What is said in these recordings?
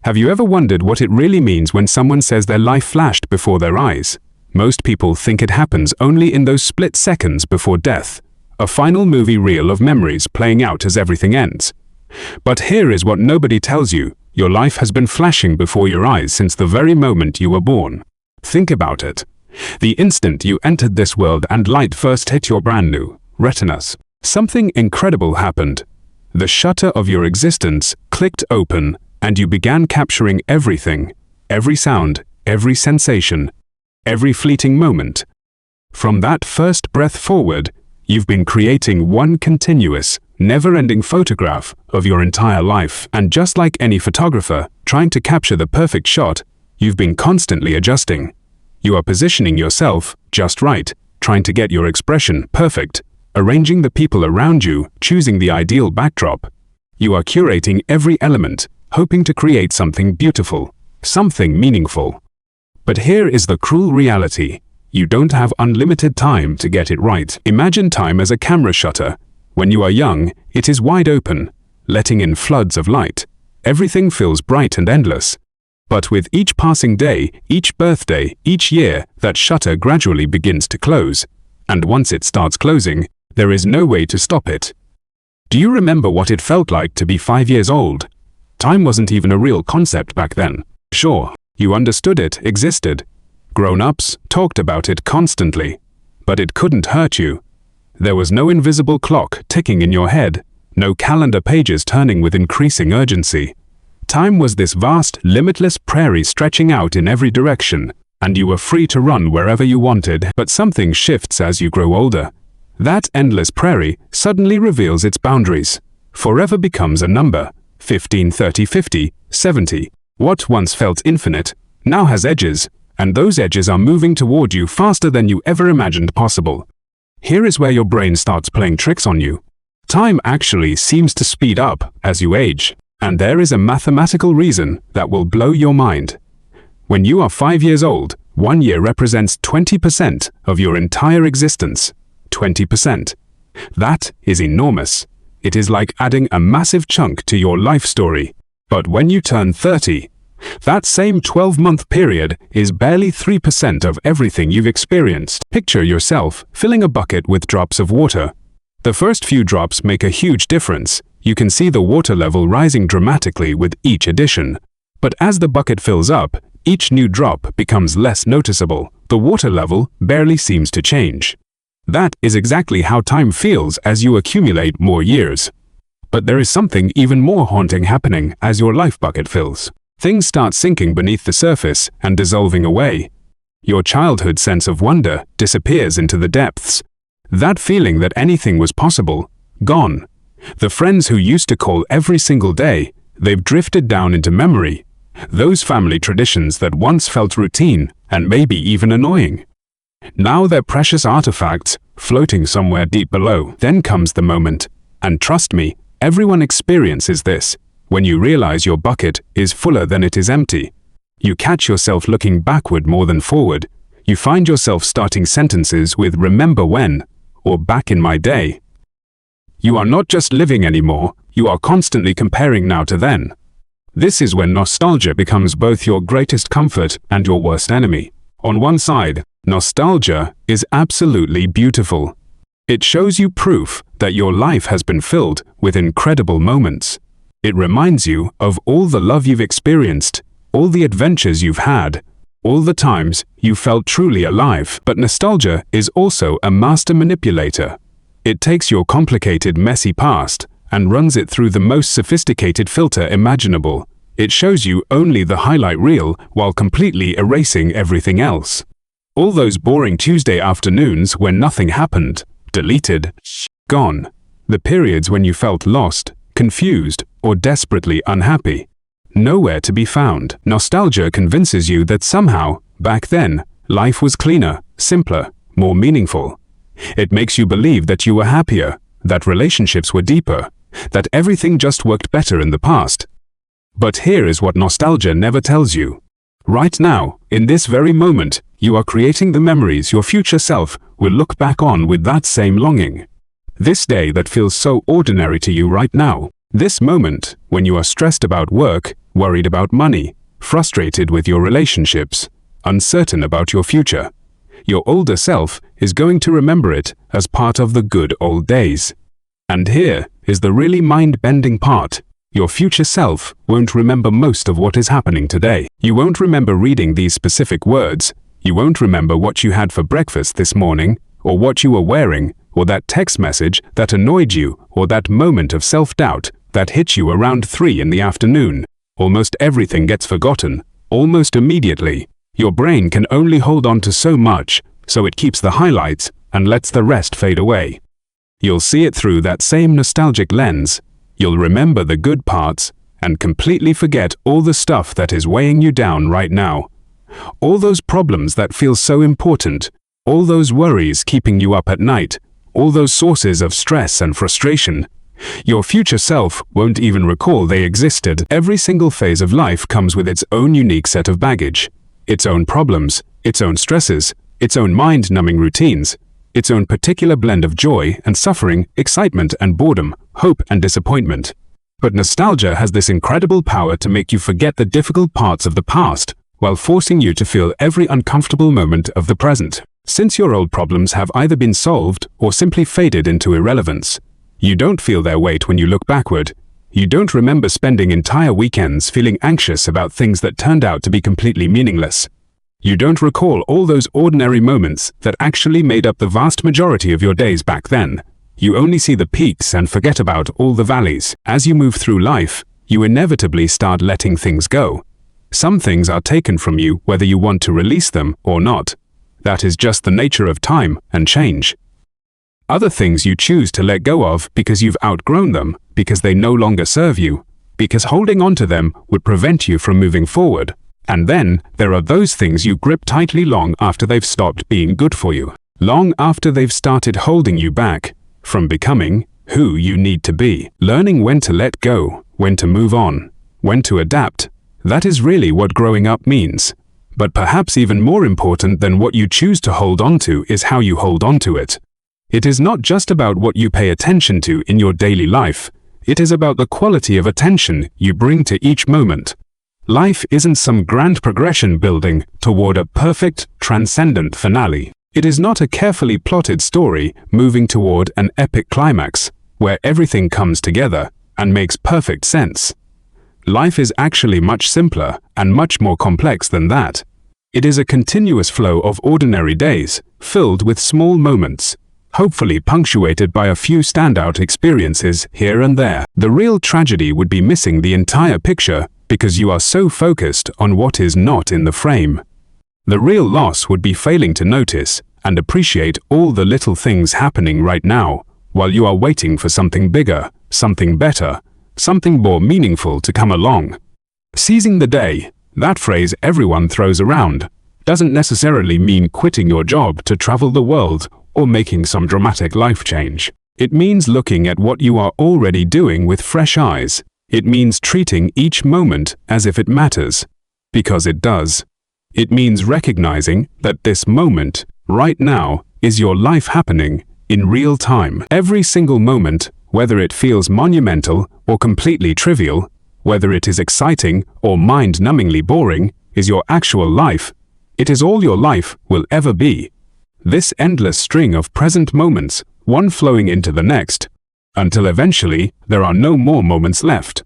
Have you ever wondered what it really means when someone says their life flashed before their eyes? Most people think it happens only in those split seconds before death, a final movie reel of memories playing out as everything ends. But here is what nobody tells you. Your life has been flashing before your eyes since the very moment you were born. Think about it. The instant you entered this world and light first hit your brand new retinas, something incredible happened. The shutter of your existence clicked open and you began capturing everything, every sound, every sensation, every fleeting moment. From that first breath forward, you've been creating one continuous, never-ending photograph of your entire life. And just like any photographer trying to capture the perfect shot, you've been constantly adjusting. You are positioning yourself just right, trying to get your expression perfect, arranging the people around you, choosing the ideal backdrop. You are curating every element, hoping to create something beautiful, something meaningful. But here is the cruel reality. You don't have unlimited time to get it right. Imagine time as a camera shutter. When you are young, it is wide open, letting in floods of light. Everything feels bright and endless. But with each passing day, each birthday, each year, that shutter gradually begins to close. And once it starts closing, there is no way to stop it. Do you remember what it felt like to be 5 years old? Time wasn't even a real concept back then. Sure, you understood it existed. Grown-ups talked about it constantly. But it couldn't hurt you. There was no invisible clock ticking in your head, no calendar pages turning with increasing urgency. Time was this vast, limitless prairie stretching out in every direction, and you were free to run wherever you wanted. But something shifts as you grow older. That endless prairie suddenly reveals its boundaries. Forever becomes a number. 15, 30, 50, 70. What once felt infinite now has edges, and those edges are moving toward you faster than you ever imagined possible. Here is where your brain starts playing tricks on you. Time actually seems to speed up as you age, and there is a mathematical reason that will blow your mind. When you are 5 years old, 1 year represents 20% of your entire existence. 20%. That is enormous. It is like adding a massive chunk to your life story. But when you turn 30, that same 12-month period is barely 3% of everything you've experienced. Picture yourself filling a bucket with drops of water. The first few drops make a huge difference. You can see the water level rising dramatically with each addition. But as the bucket fills up, each new drop becomes less noticeable. The water level barely seems to change. That is exactly how time feels as you accumulate more years. But there is something even more haunting happening as your life bucket fills. Things start sinking beneath the surface and dissolving away. Your childhood sense of wonder disappears into the depths. That feeling that anything was possible, gone. The friends who used to call every single day, they've drifted down into memory. Those family traditions that once felt routine and maybe even annoying. Now they're precious artifacts floating somewhere deep below. Then comes the moment, and trust me, everyone experiences this, when you realize your bucket is fuller than it is empty. You catch yourself looking backward more than forward. You find yourself starting sentences with "remember when" or "back in my day." You are not just living anymore, you are constantly comparing now to then. This is when nostalgia becomes both your greatest comfort and your worst enemy. On one side, nostalgia is absolutely beautiful. It shows you proof that your life has been filled with incredible moments. It reminds you of all the love you've experienced, all the adventures you've had, all the times you felt truly alive. But nostalgia is also a master manipulator. It takes your complicated, messy past and runs it through the most sophisticated filter imaginable. It shows you only the highlight reel while completely erasing everything else. All those boring Tuesday afternoons when nothing happened, deleted, gone. The periods when you felt lost, confused, or desperately unhappy, nowhere to be found. Nostalgia convinces you that somehow, back then, life was cleaner, simpler, more meaningful. It makes you believe that you were happier, that relationships were deeper, that everything just worked better in the past. But here is what nostalgia never tells you. Right now, in this very moment, you are creating the memories your future self will look back on with that same longing. This day that feels so ordinary to you right now, this moment when you are stressed about work, worried about money, frustrated with your relationships, uncertain about your future. Your older self is going to remember it as part of the good old days. And here is the really mind-bending part. Your future self won't remember most of what is happening today. You won't remember reading these specific words. You won't remember what you had for breakfast this morning, or what you were wearing, or that text message that annoyed you, or that moment of self-doubt that hit you around 3 in the afternoon. Almost everything gets forgotten, almost immediately. Your brain can only hold on to so much, so it keeps the highlights and lets the rest fade away. You'll see it through that same nostalgic lens. You'll remember the good parts and completely forget all the stuff that is weighing you down right now. All those problems that feel so important, all those worries keeping you up at night, all those sources of stress and frustration. Your future self won't even recall they existed. Every single phase of life comes with its own unique set of baggage, its own problems, its own stresses, its own mind-numbing routines, its own particular blend of joy and suffering, excitement and boredom, hope and disappointment. But nostalgia has this incredible power to make you forget the difficult parts of the past, while forcing you to feel every uncomfortable moment of the present. Since your old problems have either been solved or simply faded into irrelevance, you don't feel their weight when you look backward. You don't remember spending entire weekends feeling anxious about things that turned out to be completely meaningless. You don't recall all those ordinary moments that actually made up the vast majority of your days back then. You only see the peaks and forget about all the valleys. As you move through life, you inevitably start letting things go. Some things are taken from you whether you want to release them or not. That is just the nature of time and change. Other things you choose to let go of because you've outgrown them, because they no longer serve you, because holding on to them would prevent you from moving forward. And then, there are those things you grip tightly long after they've stopped being good for you. Long after they've started holding you back from becoming who you need to be. Learning when to let go, when to move on, when to adapt. That is really what growing up means. But perhaps even more important than what you choose to hold on to is how you hold on to it. It is not just about what you pay attention to in your daily life. It is about the quality of attention you bring to each moment. Life isn't some grand progression building toward a perfect, transcendent finale. It is not a carefully plotted story moving toward an epic climax, where everything comes together and makes perfect sense. Life is actually much simpler and much more complex than that. It is a continuous flow of ordinary days, filled with small moments, hopefully punctuated by a few standout experiences here and there. The real tragedy would be missing the entire picture because you are so focused on what is not in the frame. The real loss would be failing to notice and appreciate all the little things happening right now, while you are waiting for something bigger, something better, something more meaningful to come along. Seizing the day, that phrase everyone throws around, doesn't necessarily mean quitting your job to travel the world or making some dramatic life change. It means looking at what you are already doing with fresh eyes. It means treating each moment as if it matters, because it does. It means recognizing that this moment, right now, is your life happening in real time. Every single moment, whether it feels monumental or completely trivial, whether it is exciting or mind-numbingly boring, is your actual life. It is all your life will ever be. This endless string of present moments, one flowing into the next, until eventually there are no more moments left.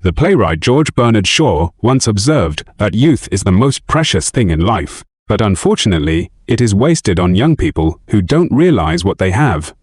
The playwright George Bernard Shaw once observed that youth is the most precious thing in life, but unfortunately, it is wasted on young people who don't realize what they have.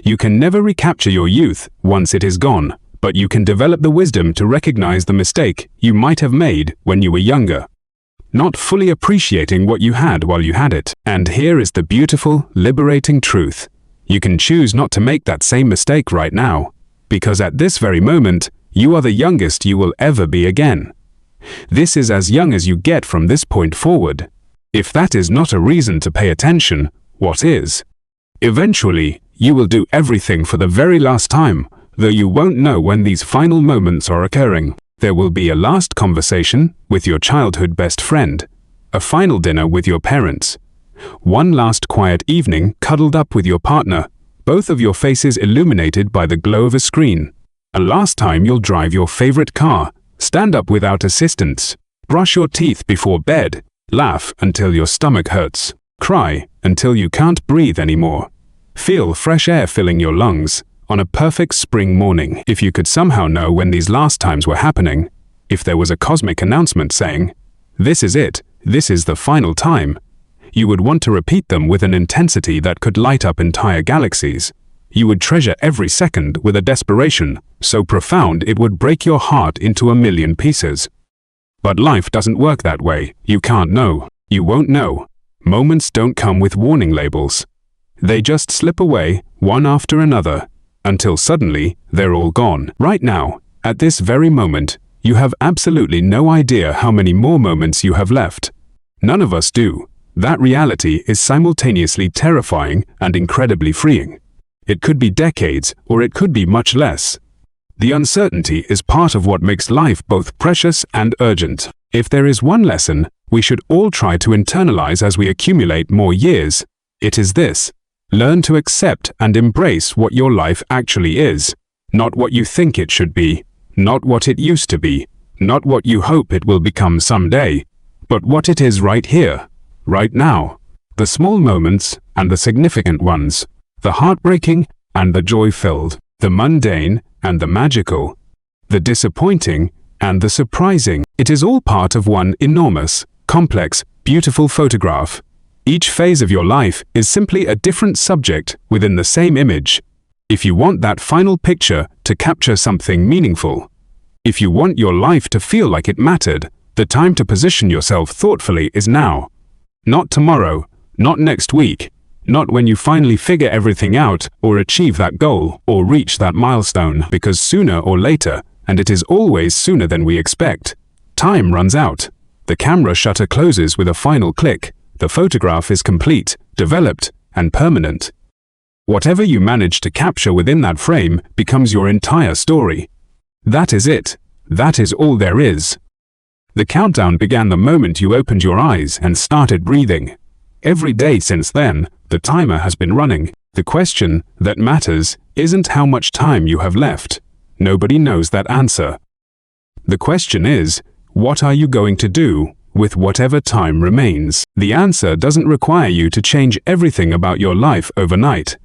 You can never recapture your youth once it is gone, but you can develop the wisdom to recognize the mistake you might have made when you were younger, not fully appreciating what you had while you had it. And here is the beautiful, liberating truth. You can choose not to make that same mistake right now, because at this very moment, you are the youngest you will ever be again. This is as young as you get from this point forward. If that is not a reason to pay attention, what is? Eventually, you will do everything for the very last time, though you won't know when these final moments are occurring. There will be a last conversation with your childhood best friend, a final dinner with your parents, one last quiet evening cuddled up with your partner, both of your faces illuminated by the glow of a screen. A last time you'll drive your favorite car, Stand up without assistance. Brush your teeth before bed. Laugh until your stomach hurts. Cry until you can't breathe anymore. Feel fresh air filling your lungs on a perfect spring morning. If you could somehow know when these last times were happening, if there was a cosmic announcement saying, "This is it, this is the final time," you would want to repeat them with an intensity that could light up entire galaxies. You would treasure every second with a desperation so profound it would break your heart into a million pieces. But life doesn't work that way. You can't know. You won't know. Moments don't come with warning labels. They just slip away, one after another, until suddenly they're all gone. Right now, at this very moment, you have absolutely no idea how many more moments you have left. None of us do. That reality is simultaneously terrifying and incredibly freeing. It could be decades, or it could be much less. The uncertainty is part of what makes life both precious and urgent. If there is one lesson we should all try to internalize as we accumulate more years, it is this: learn to accept and embrace what your life actually is, not what you think it should be, not what it used to be, not what you hope it will become someday, but what it is right here, right now. The small moments and the significant ones, the heartbreaking and the joy-filled, the mundane and the magical, the disappointing and the surprising. It is all part of one enormous, complex, beautiful photograph. Each phase of your life is simply a different subject within the same image. If you want that final picture to capture something meaningful, if you want your life to feel like it mattered, the time to position yourself thoughtfully is now. Not tomorrow, not next week, not when you finally figure everything out or achieve that goal or reach that milestone, because sooner or later, and it is always sooner than we expect, time runs out. The camera shutter closes with a final click. The photograph is complete, developed, and permanent. Whatever you manage to capture within that frame becomes your entire story. That is it. That is all there is. The countdown began the moment you opened your eyes and started breathing. Every day since then, the timer has been running. The question that matters isn't how much time you have left. Nobody knows that answer. The question is, what are you going to do with whatever time remains? The answer doesn't require you to change everything about your life overnight.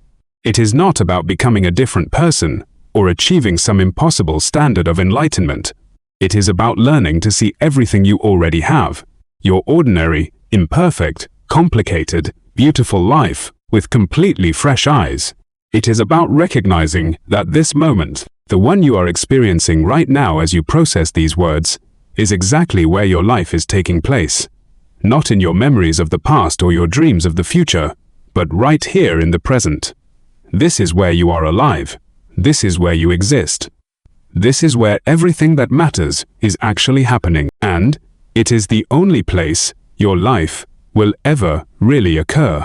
It is not about becoming a different person or achieving some impossible standard of enlightenment. It is about learning to see everything you already have, your ordinary, imperfect, complicated, beautiful life, with completely fresh eyes. It is about recognizing that this moment, the one you are experiencing right now as you process these words, is exactly where your life is taking place. Not in your memories of the past or your dreams of the future, but right here in the present. This is where you are alive. This is where you exist. This is where everything that matters is actually happening, and it is the only place your life will ever really occur.